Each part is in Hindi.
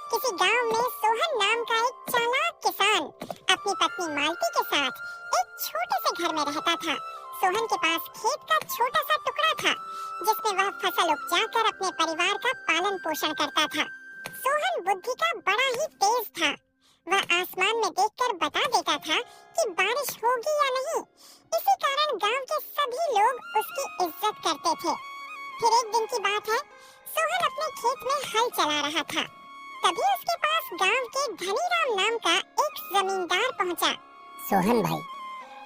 किसी गांव में सोहन नाम का एक चालाक किसान अपनी पत्नी मालती के साथ एक छोटे से घर में रहता था। सोहन के पास खेत का छोटा सा टुकड़ा था जिसमें वह फसल उपजाकर अपने परिवार का पालन पोषण करता था। सोहन बुद्धि का बड़ा ही तेज था। वह आसमान में देखकर बता देता था कि बारिश होगी या नहीं। इसी कारण गांव के सभी लोग उसकी इज्जत करते थे। फिर एक दिन की बात है, सोहन अपने खेत में हल चला रहा था। तभी उसके पास गांव के धनीराम नाम का एक जमींदार पहुंचा। सोहन भाई,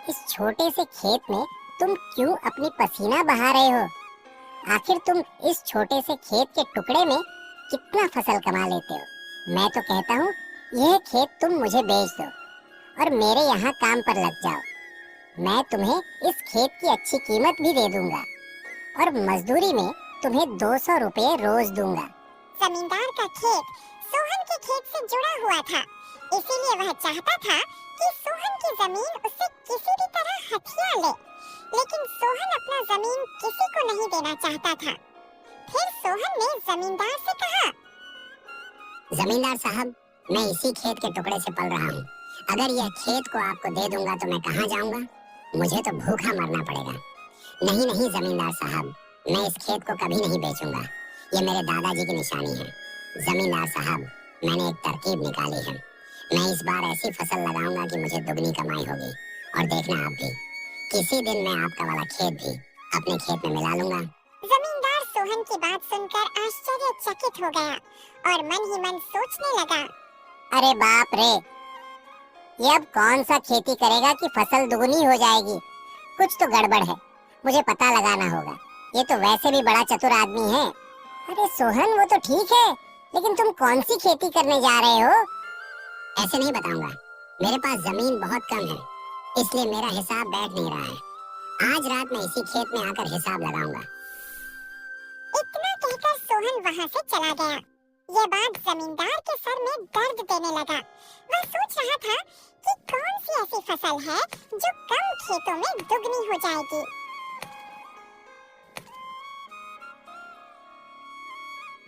इस छोटे से खेत में तुम क्यों अपनी पसीना बहा रहे हो? आखिर तुम इस छोटे से खेत के टुकड़े में कितना फसल कमा लेते हो? मैं तो कहता हूँ यह खेत तुम मुझे बेच दो और मेरे यहाँ काम पर लग जाओ। मैं तुम्हें इस खेत की अच्छी कीमत भी दे दूंगा और मजदूरी में तुम्हें 200 रुपए रोज दूंगा। जमींदार का खेत सोहन के खेत से जुड़ा हुआ था, इसीलिए वह चाहता था कि सोहन की जमीन उसे किसी भी तरह हथिया ले। लेकिन सोहन अपना जमीन किसी को नहीं देना चाहता था। फिर सोहन ने जमींदार से कहा, जमींदार साहब, मैं इसी खेत के टुकड़े से पल रहा हूँ। अगर यह खेत को आपको दे दूंगा तो मैं कहाँ जाऊंगा? मुझे तो भूखा मरना पड़ेगा। नहीं नहीं जमींदार साहब, मैं इस खेत को कभी नहीं बेचूंगा। ये मेरे दादाजी की निशानी है। जमींदार साहब, मैंने एक तरकीब निकाली है। मैं इस बार ऐसी फसल लगाऊंगा कि मुझे दुगनी कमाई होगी। और देखना आप भी, किसी दिन मैं आपका वाला खेत भी अपने खेत में मिला लूंगा। जमींदार सोहन की बात सुनकर आश्चर्यचकित हो गया और मन ही मन सोचने लगा, अरे बाप रे, ये अब कौन सा खेती करेगा कि फसल दुगनी हो जाएगी? कुछ तो गड़बड़ है, मुझे पता लगाना होगा। ये तो वैसे भी बड़ा चतुर आदमी है। अरे सोहन, वो तो ठीक है, लेकिन तुम कौन सी खेती करने जा रहे हो? ऐसे नहीं बताऊंगा, मेरे पास जमीन बहुत कम है, इसलिए मेरा हिसाब बैठ नहीं रहा है। आज रात में इसी खेत में आकर हिसाब लगाऊंगा। इतना कहकर सोहन वहां से चला गया। यह बात जमींदार के सर में दर्द देने लगा। वह सोच रहा था कि कौन सी ऐसी फसल है जो कम खेतों में दुगनी हो जाएगी।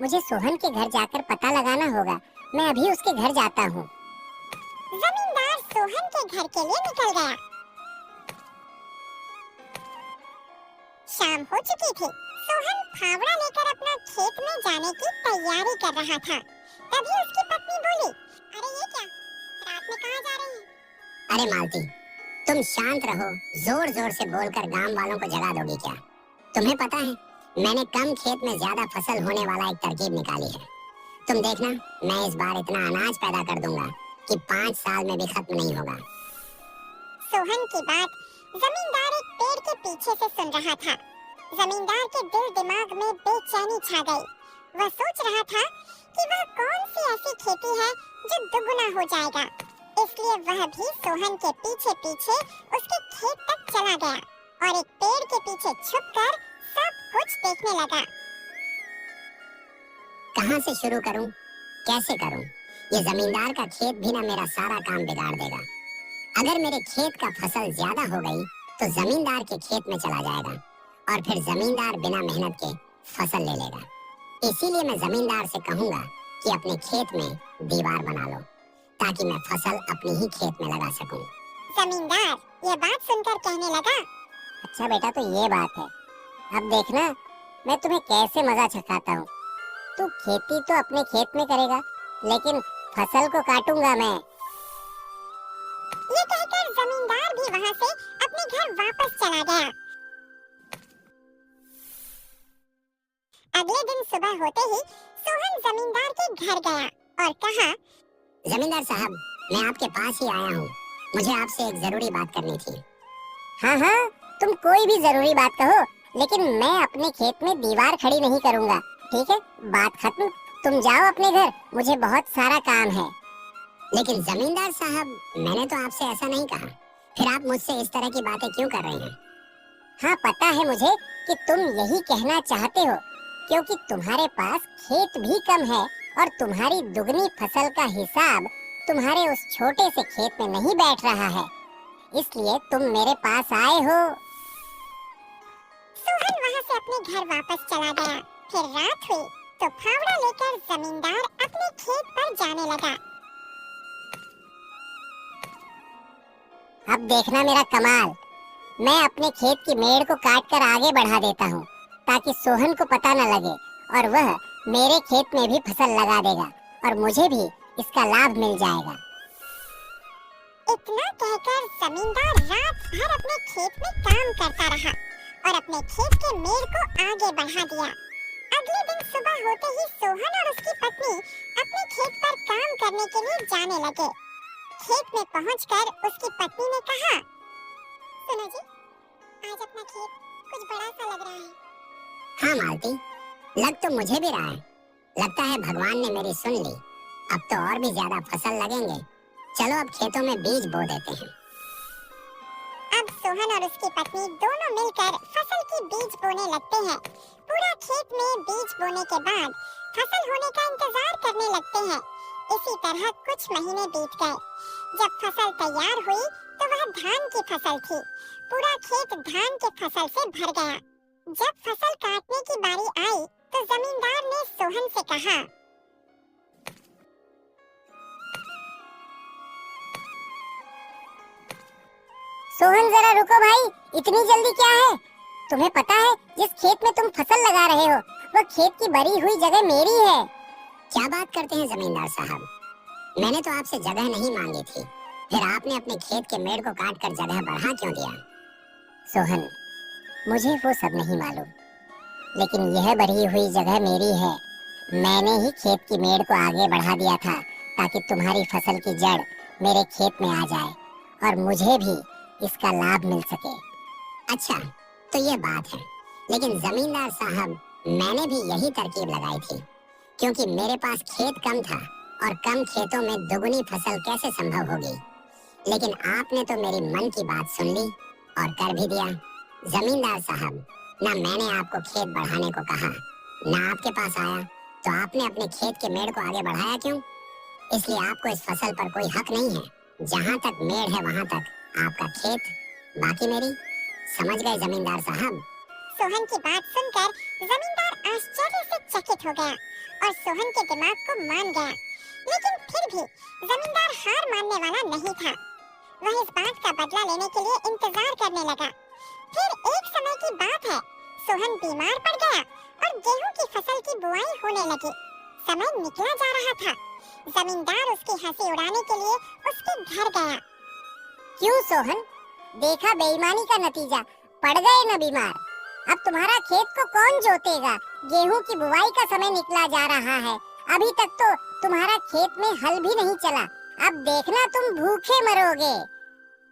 मुझे सोहन के घर जाकर पता लगाना होगा। मैं अभी उसके घर जाता हूँ। जमींदार सोहन के घर के लिए निकल गया। शाम हो चुकी थी। सोहन फावड़ा लेकर अपना खेत में जाने की तैयारी कर रहा था। तभी उसकी पत्नी बोली, अरे ये क्या, रात में कहाँ जा रही है? अरे मालती, तुम शांत रहो। जोर जोर से बोलकर गांव वालों को जगा दोगी क्या? तुम्हें पता है, मैंने कम खेत में ज्यादा फसल होने वाला एक तरकीब निकाली है। तुम देखना, मैं इस बार इतना अनाज पैदा कर दूंगा कि 5 साल में भी खत्म नहीं होगा। सोहन की बात जमींदार एक पेड़ के पीछे से सुन रहा था। जमींदार के दिल दिमाग में बेचैनी छा गई। वह सोच रहा था कि वह कौन सी ऐसी खेती है जो दुगुना हो जाएगा। इसलिए वह भी सोहन के पीछे पीछे उसके खेत तक चला गया और एक पेड़ के पीछे छुपकर सब कुछ देखने लगा। कहाँ से शुरू करूं? कैसे करूं? ये जमींदार का खेत भी ना मेरा सारा काम बिगाड़ देगा। अगर मेरे खेत का फसल ज्यादा हो गई तो जमींदार के खेत में चला जाएगा और फिर जमींदार बिना मेहनत के फसल ले लेगा। इसीलिए मैं जमींदार से कहूंगा कि अपने खेत में दीवार बना लो ताकि मैं फसल अपने ही खेत में लगा सकूं। जमींदार ये बात सुनकर कहने लगा, अच्छा बेटा, तो ये बात है। अब देखना मैं तुम्हें कैसे मजा चखाता हूँ। तू खेती तो अपने खेत में करेगा, लेकिन फसल को काटूंगा मैं। ये कहकर जमींदार भी वहां से अपने घर वापस चला गया। अगले दिन सुबह होते ही सोहन जमींदार के घर गया और कहा, जमींदार साहब, मैं आपके पास ही आया हूँ। मुझे आपसे एक जरूरी बात करनी थी। हाँ हाँ, तुम कोई भी जरूरी बात कहो, लेकिन मैं अपने खेत में दीवार खड़ी नहीं करूँगा। ठीक है, बात खत्म। तुम जाओ अपने घर, मुझे बहुत सारा काम है। लेकिन जमींदार साहब, मैंने तो आपसे ऐसा नहीं कहा। फिर आप मुझसे इस तरह की बातें क्यों कर रहे हैं? हाँ, पता है मुझे कि तुम यही कहना चाहते हो, क्योंकि तुम्हारे पास खेत भी कम है और तुम्हारी दुगनी फसल का हिसाब तुम्हारे उस छोटे से खेत में नहीं बैठ रहा है, इसलिए तुम मेरे पास आए हो। सोहन वहां से अपने घर वापस चला गया। फिर रात हुई तो फावड़ा लेकर जमींदार अपने खेत पर जाने लगा। अब देखना मेरा कमाल। मैं अपने खेत की मेड़ को काट कर आगे बढ़ा देता हूँ ताकि सोहन को पता न लगे और वह मेरे खेत में भी फसल लगा देगा और मुझे भी इसका लाभ मिल जाएगा। इतना कहकर जमींदार रात भर अपने खेत में काम करता रहा और अपने खेत के मेड़ को आगे बढ़ा दिया। अगले दिन सुबह होते ही सोहन और उसकी पत्नी अपने खेत पर काम करने के लिए जाने लगे। खेत में पहुंचकर उसकी पत्नी ने कहा, सुनो जी, आज अपना खेत कुछ बड़ा सा लग रहा है। हाँ मालती, लग तो मुझे भी रहा है। लगता है भगवान ने मेरी सुन ली। अब तो और भी ज्यादा फसल लगेंगे। चलो अब खेतों में बीज बो देते हैं। अब सोहन और उसकी पत्नी दोनों मिलकर फसल की बीज बोने लगते हैं। पूरा खेत में बीज बोने के बाद फसल होने का इंतजार करने लगते हैं। इसी तरह कुछ महीने बीत गए। जब फसल तैयार हुई तो वह धान की फसल थी। पूरा खेत धान के फसल से भर गया। जब फसल काटने की बारी आई तो जमींदार ने सोहन से कहा, सोहन जरा रुको भाई, इतनी जल्दी क्या है? तुम्हें पता है जिस खेत में तुम फसल लगा रहे हो वह खेत की बरी हुई जगह मेरी है। क्या बात करते हैं जमींदार साहब, मैंने तो आपसे जगह नहीं मांगी थी, फिर आपने अपने खेत के मेड़ को काट कर जगह बढ़ा क्यों दिया? सोहन, मुझे वो सब नहीं मालूम, लेकिन यह बरी हुई जगह मेरी है। मैंने ही खेत की मेड़ को आगे बढ़ा दिया था ताकि तुम्हारी फसल की जड़ मेरे खेत में आ जाए और मुझे भी इसका लाभ मिल सके। अच्छा, तो ये बात है, लेकिन जमींदार साहब मैंने भी यही तरकीब लगाई थी, क्योंकि मेरे पास खेत कम था और कम खेतों में दुगनी फसल कैसे संभव होगी। लेकिन आपने तो मेरी मन की बात सुन ली और कर भी दिया। जमींदार साहब, ना मैंने आपको खेत बढ़ाने को कहा, ना आपके पास आया, तो आपने अपने खेत के मेड़ को आगे बढ़ाया क्यों? इसलिए आपको इस फसल पर कोई हक नहीं है। जहाँ तक मेड़ है वहाँ तक आपका खेत, बाकी मेरी। समझ गए जमींदार साहब? सोहन की बात सुनकर जमींदार आश्चर्य से चकित हो गया और सोहन के दिमाग को मान गया। लेकिन फिर भी जमींदार हार मानने वाला नहीं था। वह इस बात का बदला लेने के लिए इंतजार करने लगा। फिर एक समय की बात है, सोहन बीमार पड़ गया और गेहूं की फसल की बुआई होने लगी। समय निकला जा रहा था। जमींदार उसकी हंसी उड़ाने के लिए उसके घर गया। क्यों सोहन, देखा बेईमानी का नतीजा, पड़ गए न बीमार। अब तुम्हारा खेत को कौन जोतेगा? गेहूं की बुवाई का समय निकला जा रहा है, अभी तक तो तुम्हारा खेत में हल भी नहीं चला। अब देखना तुम भूखे मरोगे।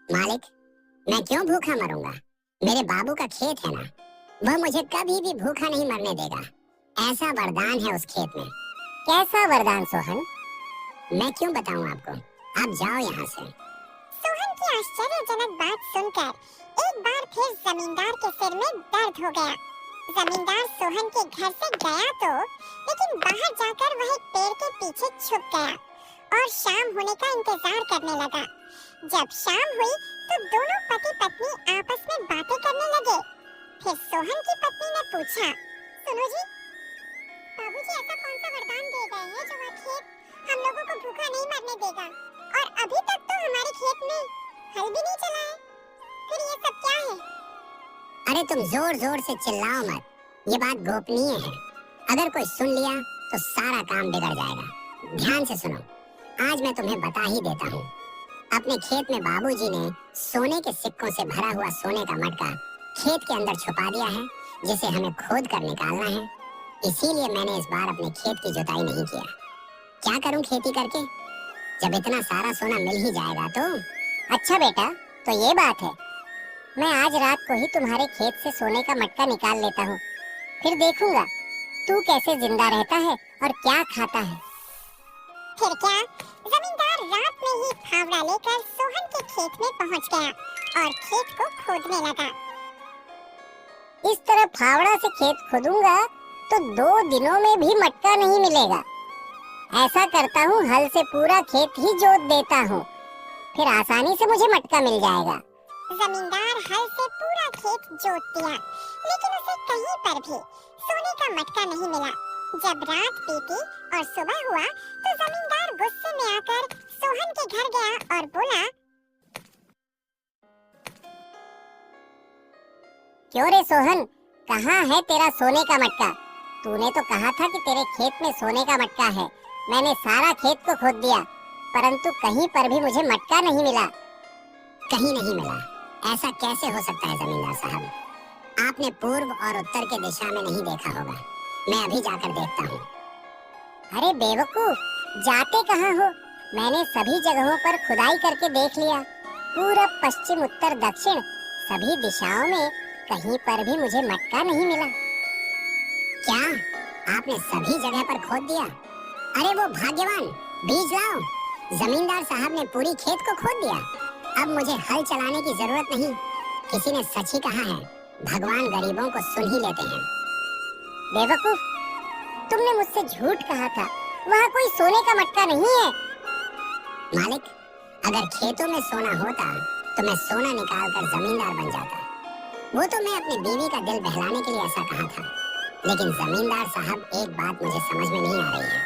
मालिक, मैं क्यों भूखा मरूंगा? मेरे बाबू का खेत है ना, वह मुझे कभी भी भूखा नहीं मरने देगा। ऐसा वरदान है उस खेत में। कैसा वरदान सोहन? मैं क्यों बताऊं आपको, आप जाओ यहाँ से। सोहन की आश्चर्यजनक बात सुनकर एक बार फिर जमींदार के सिर में दर्द हो गया। जमींदार सोहन के घर से गया तो, लेकिन बाहर जाकर वह एक पेड़ के पीछे छुप गया और शाम होने का इंतजार करने लगा। जब शाम हुई तो दोनों पति पत्नी आपस में बातें करने लगे। फिर सोहन की पत्नी ने पूछा, सुनो जी, बाबूजी ऐसा कौन सा वरदान दे गए हैं जो वह खेत हम लोगों को भूखा नहीं मरने देगा? और अभी तक तो हमारे खेत में हल भी नहीं चला है, फिर ये सब क्या है? अरे तुम जोर जोर से चिल्लाओ मत, ये बात गोपनीय है। अगर कोई सुन लिया तो सारा काम बिगड़ जाएगा। ध्यान से सुनो, आज मैं तुम्हें बता ही देता हूँ। अपने खेत में बाबूजी ने सोने के सिक्कों से भरा हुआ सोने का मटका खेत के अंदर छुपा दिया है, जिसे हमें खोद कर निकालना है। इसीलिए मैंने इस बार अपने खेत की जुताई नहीं किया। क्या करूं खेती करके, जब इतना सारा सोना मिल ही जाएगा तो। अच्छा बेटा, तो ये बात है। मैं आज रात को ही तुम्हारे खेत से सोने का मटका निकाल लेता हूँ, फिर देखूंगा तू कैसे जिंदा रहता है और क्या खाता है। फिर क्या, जमींदार रात में ही फावड़ा लेकर सोहन के खेत में पहुंच गया और खेत को खोदने लगा। इस तरह फावड़ा से खेत खोदूंगा तो 2 दिनों में भी मटका नहीं मिलेगा। ऐसा करता हूँ, हल से पूरा खेत ही जोत देता हूँ, फिर आसानी से मुझे मटका मिल जाएगा। जमींदार हल से पूरा खेत जोत दिया, लेकिन उसे कहीं पर भी सोने का मटका नहीं मिला। जब रात बीती और सुबह हुआ तो जमींदार गुस्से में आकर सोहन के घर गया और बोला, क्यों रे सोहन, कहाँ है तेरा सोने का मटका? तूने तो कहा था कि तेरे खेत में सोने का मटका है। मैंने सारा खेत को खोद दिया, परंतु कहीं पर भी मुझे मटका नहीं मिला। कहीं नहीं मिला? ऐसा कैसे हो सकता है जमींदार साहब? आपने पूर्व और उत्तर के दिशा में नहीं देखा होगा। मैं अभी जाकर देखता हूँ। अरे बेवकूफ, जाते कहाँ हो? मैंने सभी जगहों पर खुदाई करके देख लिया। पूरब, पश्चिम, उत्तर, दक्षिण सभी दिशाओं में कहीं पर भी मुझे मटका नहीं मिला। क्या आपने सभी जगह पर खोद दिया? अरे वो भाग्यवान, बीज लाओ। जमींदार साहब ने पूरी खेत को खोद दिया। अब मुझे हल चलाने की जरूरत नहीं। किसी ने सच ही कहा है, भगवान गरीबों को सुन ही लेते हैं। बेवकूफ, तुमने मुझसे झूठ कहा था। वहाँ कोई सोने का मटका नहीं है। मालिक, अगर खेतों में सोना होता तो मैं सोना निकाल कर जमींदार बन जाता। वो तो मैं अपनी बीवी का दिल बहलाने के लिए ऐसा कहा था। लेकिन जमींदार साहब, एक बात मुझे समझ में नहीं आ रही है।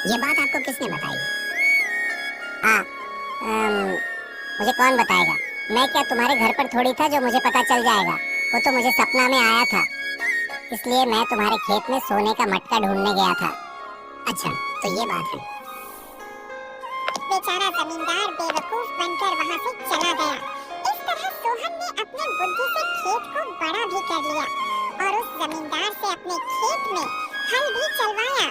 ये बात आपको किसने बताई? मुझे कौन बताएगा? मैं क्या तुम्हारे घर पर थोड़ी था जो मुझे पता चल जाएगा। वो तो मुझे सपना में आया था, इसलिए मैं तुम्हारे खेत में सोने का मटका ढूंढने गया था। अच्छा, तो ये बात है। बेचारा जमींदार बेवकूफ बनकर वहाँ से चला गया। इस तरह सोहन ने अपनी बुद्धि से खेत को बड़ा भी कर लिया और उस जमींदार से अपने खेत में हल भी चलवाया।